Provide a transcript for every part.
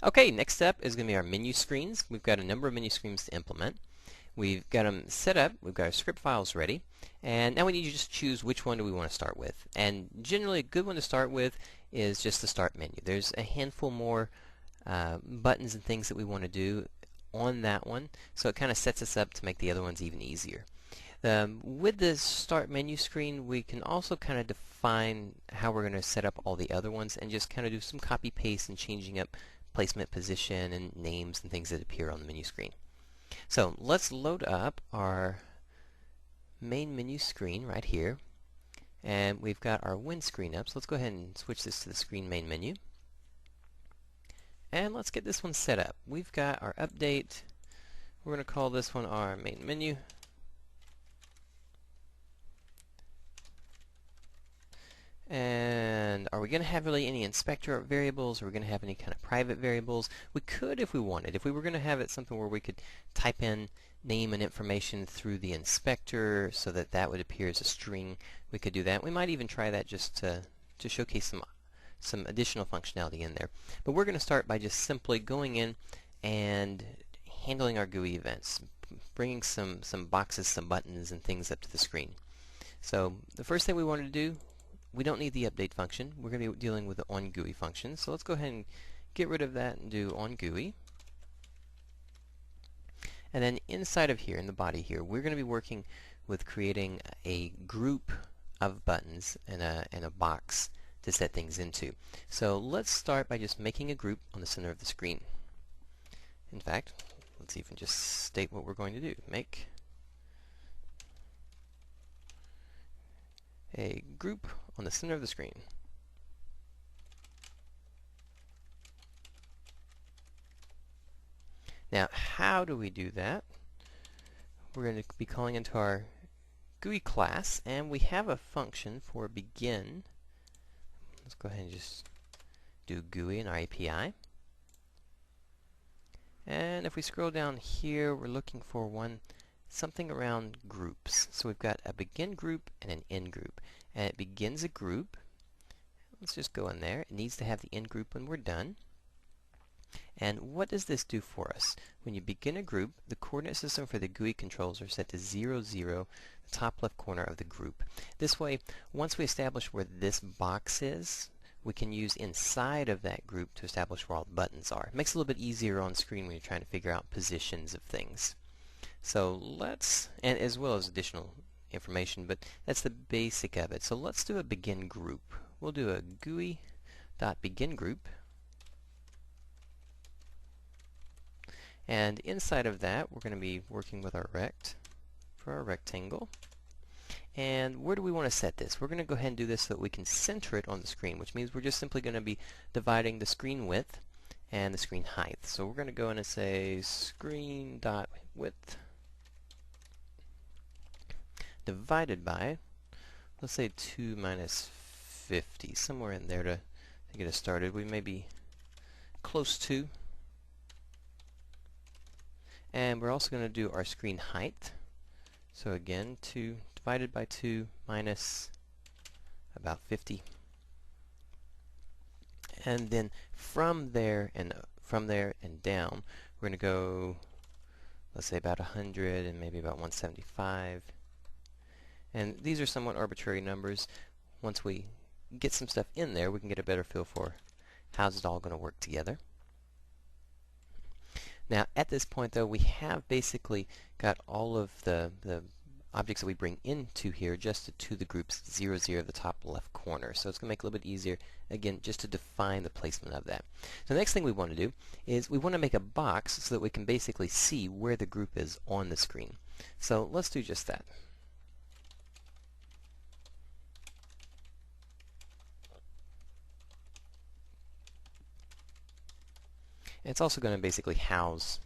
Okay, next up is going to be our menu screens. We've got a number of menu screens to implement. We've got them set up, we've got our script files ready, and now we need to just choose which one do we want to start with. And generally a good one to start with is just the start menu. There's a handful more buttons and things that we want to do on that one, so it kind of sets us up to make the other ones even easier. With the start menu screen, we can also kind of define how we're going to set up all the other ones and just kind of do some copy paste and changing up placement, position, and names and things that appear on the menu screen. So let's load up our main menu screen right here, and we've got our Win screen up. So let's go ahead and switch this to the screen main menu, and let's get this one set up. We've got our update. We're going to call this one our main menu. And are we going to have really any inspector variables? Are we going to have any kind of private variables? We could if we wanted. If we were going to have it something where we could type in name and information through the inspector so that that would appear as a string, we could do that. We might even try that just to showcase some additional functionality in there. But we're going to start by just simply going in and handling our GUI events, bringing some boxes, some buttons, and things up to the screen. So the first thing we want to do, we don't need the update function. We're going to be dealing with the onGUI function. So let's go ahead and get rid of that and do onGUI. And then inside of here, in the body here, we're going to be working with creating a group of buttons and a box to set things into. So let's start by just making a group on the center of the screen. In fact, let's even just state what we're going to do. Make a group on the center of the screen. Now, how do we do that? We're going to be calling into our GUI class, and we have a function for begin. Let's go ahead and just do GUI in our API. And if we scroll down here, we're looking for something around groups. So we've got a begin group and an end group. And it begins a group. Let's just go in there. It needs to have the end group when we're done. And what does this do for us? When you begin a group, the coordinate system for the GUI controls are set to 0, 0, the top left corner of the group. This way, once we establish where this box is, we can use inside of that group to establish where all the buttons are. It makes it a little bit easier on screen when you're trying to figure out positions of things. So let's, and as well as additional information, but that's the basic of it. So let's do a begin group. We'll do a GUI.begin group. And inside of that, we're going to be working with our rect for our rectangle. And where do we want to set this? We're going to go ahead and do this so that we can center it on the screen, which means we're just simply going to be dividing the screen width and the screen height. So we're going to go in and say screen.width divided by, let's say 2 minus 50, somewhere in there to get us started. We may be close to. And we're also going to do our screen height. So again, 2 divided by 2 minus about 50. And then from there and down, we're going to go, let's say about 100 and maybe about 175. And these are somewhat arbitrary numbers. Once we get some stuff in there, we can get a better feel for how's it all going to work together. Now, at this point, though, we have basically got all of the objects that we bring into here adjusted to the groups 0, 0 at the top left corner. So it's going to make it a little bit easier, again, just to define the placement of that. So the next thing we want to do is we want to make a box so that we can basically see where the group is on the screen. So let's do just that. It's also going to basically house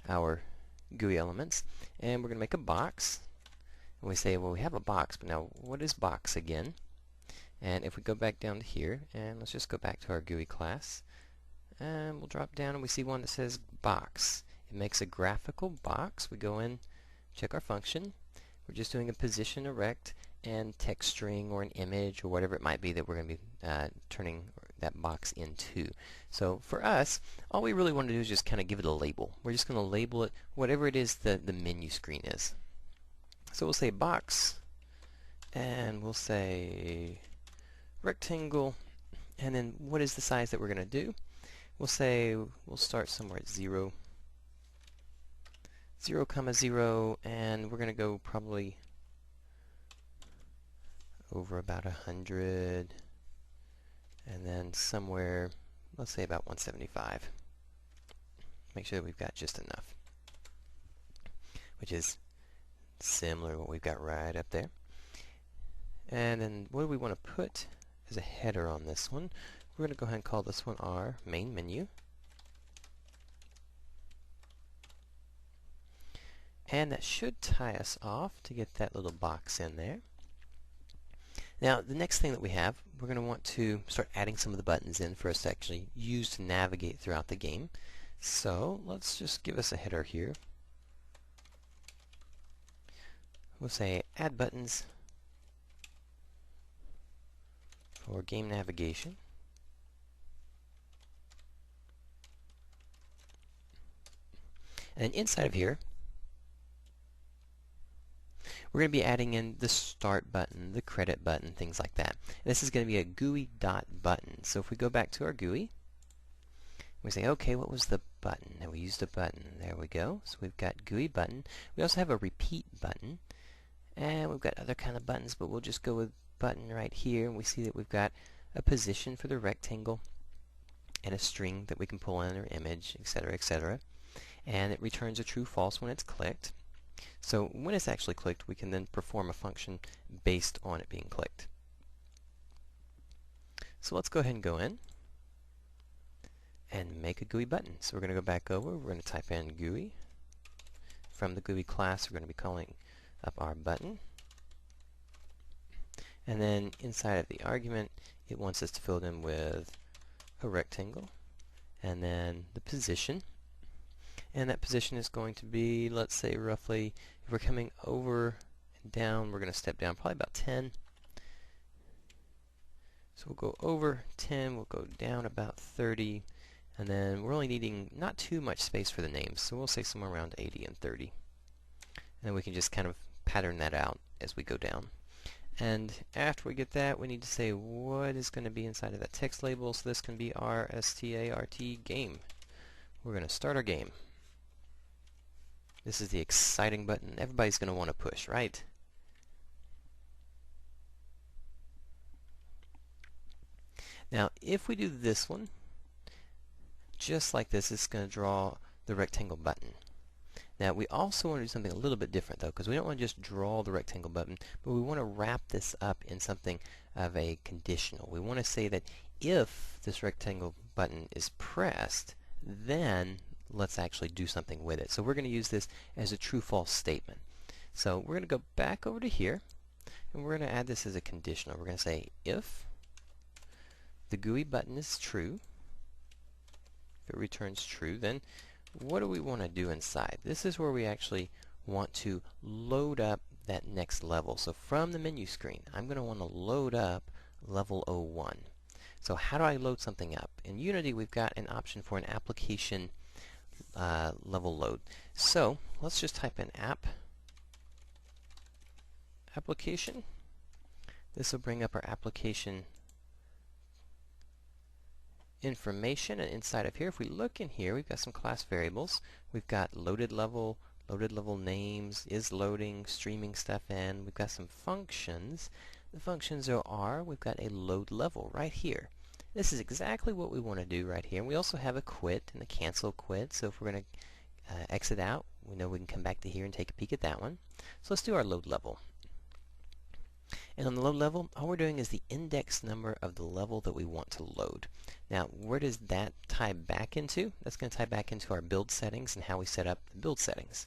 our GUI elements. And we're going to make a box. And we say, well, we have a box, but now what is box again? And if we go back down to here, and let's just go back to our GUI class, and we'll drop down and we see one that says box. It makes a graphical box. We go in, check our function. We're just doing a position, a rect, and text string or an image or whatever it might be that we're going to be that box into. So for us, all we really want to do is just kind of give it a label. We're just going to label it whatever it is the menu screen is. So we'll say box, and we'll say rectangle, and then what is the size that we're going to do? We'll say we'll start somewhere at 0, 0, 0, and we're going to go probably over about 100, and then somewhere, let's say about 175. Make sure that we've got just enough, which is similar to what we've got right up there. And then what do we want to put as a header on this one? We're going to go ahead and call this one our main menu. And that should tie us off to get that little box in there. Now, the next thing that we have, we're going to want to start adding some of the buttons in for us to actually use to navigate throughout the game. So let's just give us a header here. We'll say add buttons for game navigation. And inside of here, we're going to be adding in the start button, the credit button, things like that. And this is going to be a GUI dot button. So if we go back to our GUI, we say, okay, what was the button? And we used a button. There we go. So we've got GUI button. We also have a repeat button. And we've got other kind of buttons, but we'll just go with button right here. And we see that we've got a position for the rectangle and a string that we can pull in our image, etc., etc. And it returns a true false when it's clicked. So when it's actually clicked, we can then perform a function based on it being clicked. So let's go ahead and go in and make a GUI button. So we're going to go back over, we're going to type in GUI. From the GUI class, we're going to be calling up our button. And then inside of the argument, it wants us to fill it in with a rectangle and then the position. And that position is going to be, let's say, roughly, if we're coming over and down, we're going to step down probably about 10. So we'll go over 10, we'll go down about 30, and then we're only needing not too much space for the names, so we'll say somewhere around 80 and 30. And then we can just kind of pattern that out as we go down. And after we get that, we need to say what is going to be inside of that text label, so this can be our START game. We're going to start our game. This is the exciting button everybody's going to want to push, right? Now, if we do this one, just like this, it's going to draw the rectangle button. Now, we also want to do something a little bit different, though, because we don't want to just draw the rectangle button, but we want to wrap this up in something of a conditional. We want to say that if this rectangle button is pressed, then let's actually do something with it. So we're going to use this as a true-false statement. So we're going to go back over to here, and we're going to add this as a conditional. We're going to say if the GUI button is true, if it returns true, then what do we want to do inside? This is where we actually want to load up that next level. So from the menu screen, I'm going to want to load up level 01. So how do I load something up? In Unity, we've got an option for an application level load. So let's just type in application. This will bring up our application information, and inside of here, if we look in here, we've got some class variables. We've got loaded level names, is loading, streaming stuff in. We've got some functions. The functions are we've got a load level right here. This is exactly what we want to do right here. And we also have a quit and a cancel quit. So if we're going to exit out, we know we can come back to here and take a peek at that one. So let's do our load level. And on the load level, all we're doing is the index number of the level that we want to load. Now, where does that tie back into? That's going to tie back into our build settings and how we set up the build settings.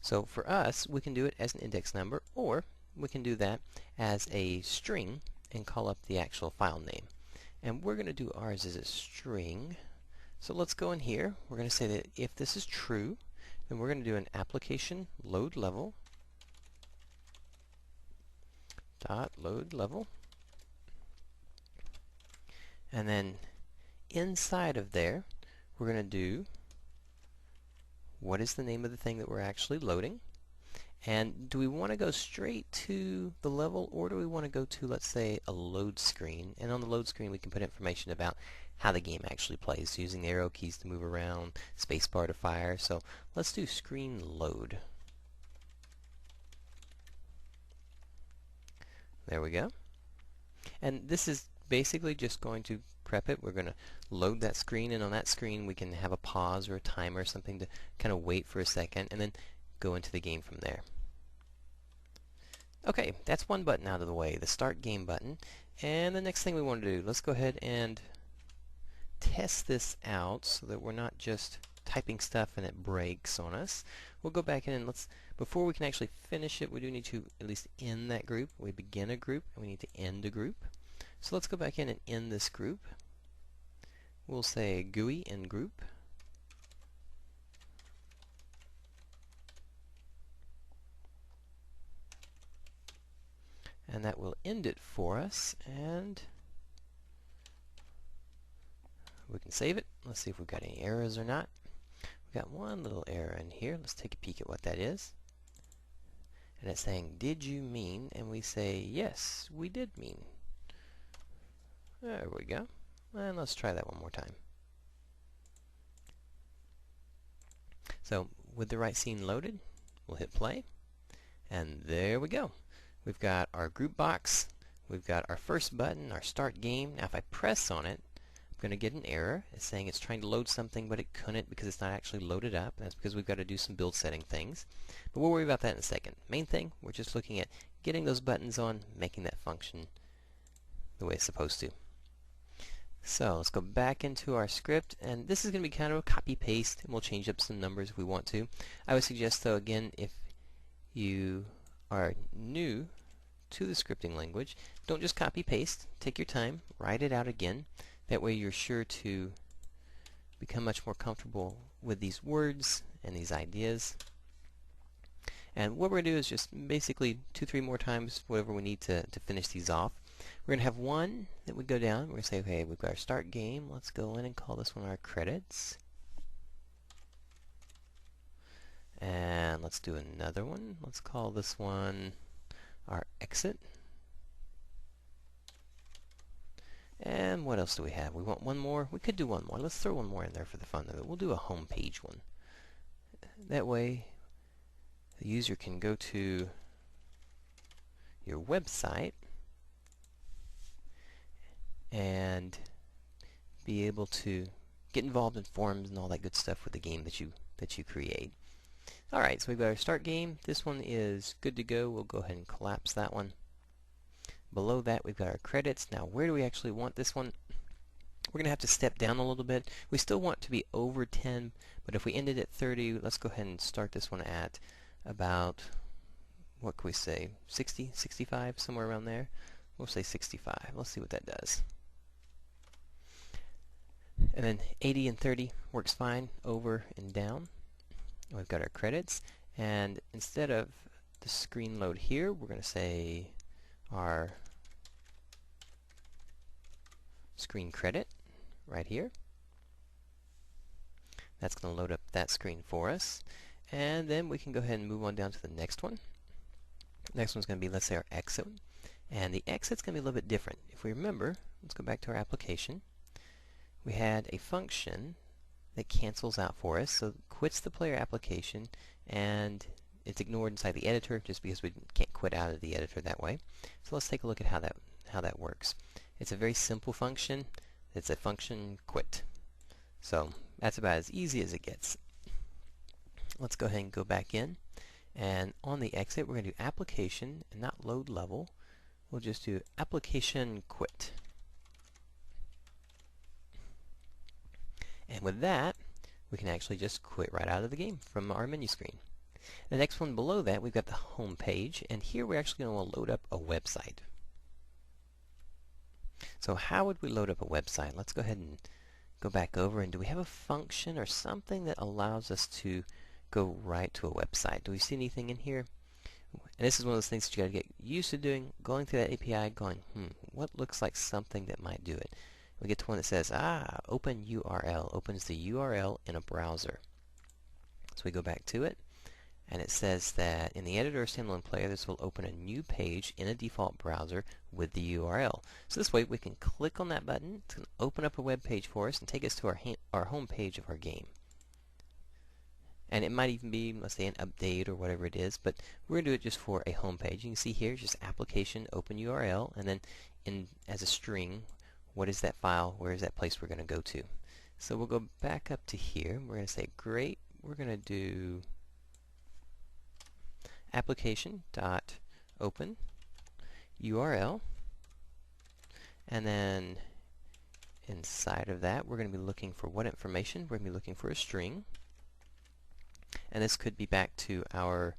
So for us, we can do it as an index number, or we can do that as a string and call up the actual file name. And we're going to do ours as a string. So let's go in here. We're going to say that if this is true, then we're going to do an application load level dot load level. And then inside of there, we're going to do what is the name of the thing that we're actually loading. And do we want to go straight to the level, or do we want to go to, let's say, a load screen? And on the load screen we can put information about how the game actually plays, using the arrow keys to move around, spacebar to fire. So let's do screen load. There we go. And this is basically just going to prep it. We're going to load that screen, and on that screen we can have a pause or a timer or something to kind of wait for a second, and then go into the game from there. Okay, that's one button out of the way, the Start Game button. And the next thing we want to do, let's go ahead and test this out so that we're not just typing stuff and it breaks on us. We'll go back in and before we can actually finish it, we do need to at least end that group. We begin a group and we need to end a group. So let's go back in and end this group. We'll say GUI end group. And that will end it for us, and we can save it. Let's see if we've got any errors or not. We've got one little error in here. Let's take a peek at what that is. And it's saying, did you mean? And we say, yes, we did mean. There we go. And let's try that one more time. So with the right scene loaded, we'll hit play, and there we go. We've got our group box, we've got our first button, our start game. Now if I press on it, I'm going to get an error. It's saying it's trying to load something, but it couldn't because it's not actually loaded up. That's because we've got to do some build setting things. But we'll worry about that in a second. Main thing, we're just looking at getting those buttons on, making that function the way it's supposed to. So let's go back into our script, and this is going to be kind of a copy-paste, and we'll change up some numbers if we want to. I would suggest, though, again, if you are new to the scripting language, don't just copy-paste. Take your time, write it out again. That way you're sure to become much more comfortable with these words and these ideas. And what we're going to do is just basically 2-3 more times, whatever we need to finish these off. We're going to have one that would go down. We're going to say, okay, we've got our start game. Let's go in and call this one our credits. And let's do another one. Let's call this one our exit. And what else do we have? We want one more. We could do one more. Let's throw one more in there for the fun of it. We'll do a home page one. That way the user can go to your website and be able to get involved in forums and all that good stuff with the game that you create. Alright, so we've got our start game. This one is good to go. We'll go ahead and collapse that one. Below that we've got our credits. Now where do we actually want this one? We're going to have to step down a little bit. We still want to be over 10, but if we ended at 30, let's go ahead and start this one at about, what can we say, 60, 65, somewhere around there. We'll say 65. Let's see what that does. And then 80 and 30 works fine, over and down. We've got our credits, and instead of the screen load here, we're going to say our screen credit right here. That's going to load up that screen for us, and then we can go ahead and move on down to the next one. Next one's going to be, let's say, our exit, and the exit's going to be a little bit different. If we remember, let's go back to our application. We had a function that cancels out for us, so quits the player application, and it's ignored inside the editor just because we can't quit out of the editor that way. So let's take a look at how that works. It's a very simple function. It's a function quit. So that's about as easy as it gets. Let's go ahead and go back in, and on the exit we're going to do application and not load level. We'll just do application quit. And with that, we can actually just quit right out of the game from our menu screen. The next one below that, we've got the home page, and here we're actually going to load up a website. So how would we load up a website? Let's go ahead and go back over, and do we have a function or something that allows us to go right to a website? Do we see anything in here? And this is one of those things that you got to get used to doing, going through that API, going, what looks like something that might do it? we get to one that says, open URL, opens the URL in a browser. So we go back to it, and it says that in the editor or standalone player, this will open a new page in a default browser with the URL. So this way we can click on that button, it's going to open up a web page for us and take us to our home page of our game. And it might even be, let's say, an update or whatever it is, but we're going to do it just for a home page. You can see here, just application, open URL, and then as a string, what is that file, where is that place we're going to go to. So we'll go back up to here, we're going to say, great, we're going to do application dot open URL, and then inside of that we're going to be looking for what information? We're going to be looking for a string, and this could be back to our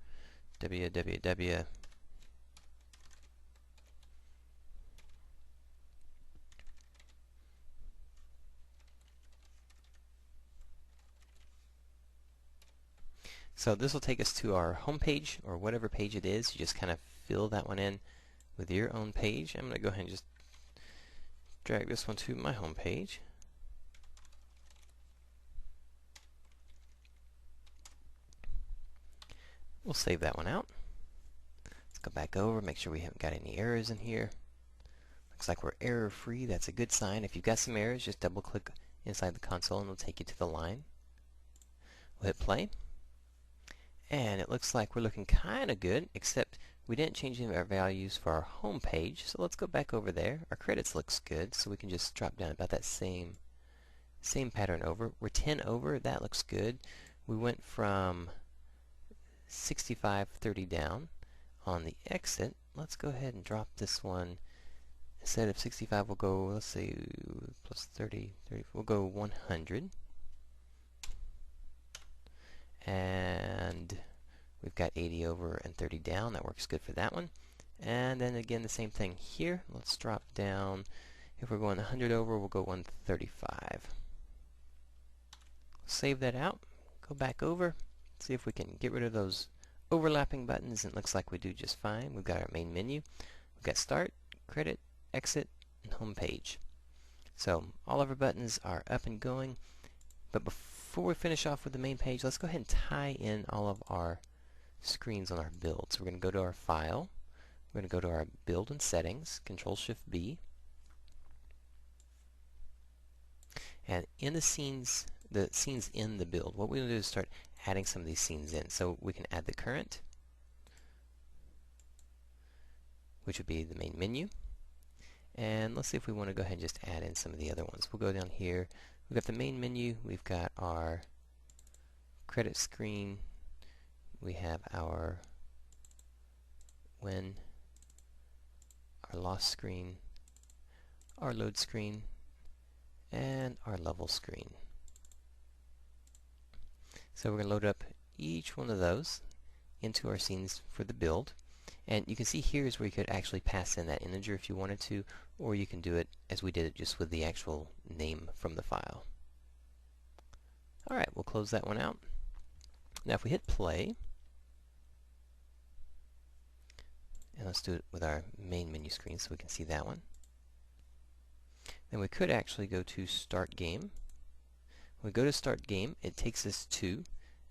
www So this will take us to our home page, or whatever page it is. You just kind of fill that one in with your own page. I'm going to go ahead and just drag this one to my home page. We'll save that one out. Let's go back over, make sure we haven't got any errors in here. Looks like we're error free. That's a good sign. If you've got some errors, just double click inside the console and it'll take you to the line. We'll hit play. And it looks like we're looking kind of good, except we didn't change any of our values for our home page. So let's go back over there. Our credits looks good, so we can just drop down about that same pattern over. We're 10 over. That looks good. We went from 65-30 down on the exit. Let's go ahead and drop this one. Instead of 65, we'll go, let's see, plus 30, we'll go 100. And we've got 80 over and 30 down. That works good for that one. And then again, the same thing here. Let's drop down. If we're going 100 over, we'll go 135. Save that out. Go back over. See if we can get rid of those overlapping buttons. It looks like we do just fine. We've got our main menu. We've got Start, Credit, Exit, and Home Page. So all of our buttons are up and going. But before we finish off with the main page, let's go ahead and tie in all of our screens on our build. So we're going to go to our File. We're going to go to our Build and Settings, Control-Shift-B. And in the scenes in the build, what we're going to do is start adding some of these scenes in. So we can add the current, which would be the main menu. And let's see if we want to go ahead and just add in some of the other ones. We'll go down here. We've got the main menu, we've got our credit screen, we have our win, our loss screen, our load screen, and our level screen. So we're going to load up each one of those into our scenes for the build. And you can see here is where you could actually pass in that integer if you wanted to, or you can do it as we did it just with the actual name from the file. Alright, we'll close that one out. Now if we hit play, and let's do it with our main menu screen so we can see that one. Then we could actually go to Start Game. When we go to Start Game, it takes us to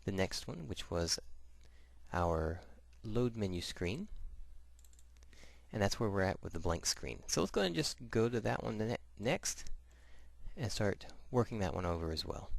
the next one, which was our load menu screen. And that's where we're at with the blank screen. So let's go ahead and just go to that one next and start working that one over as well.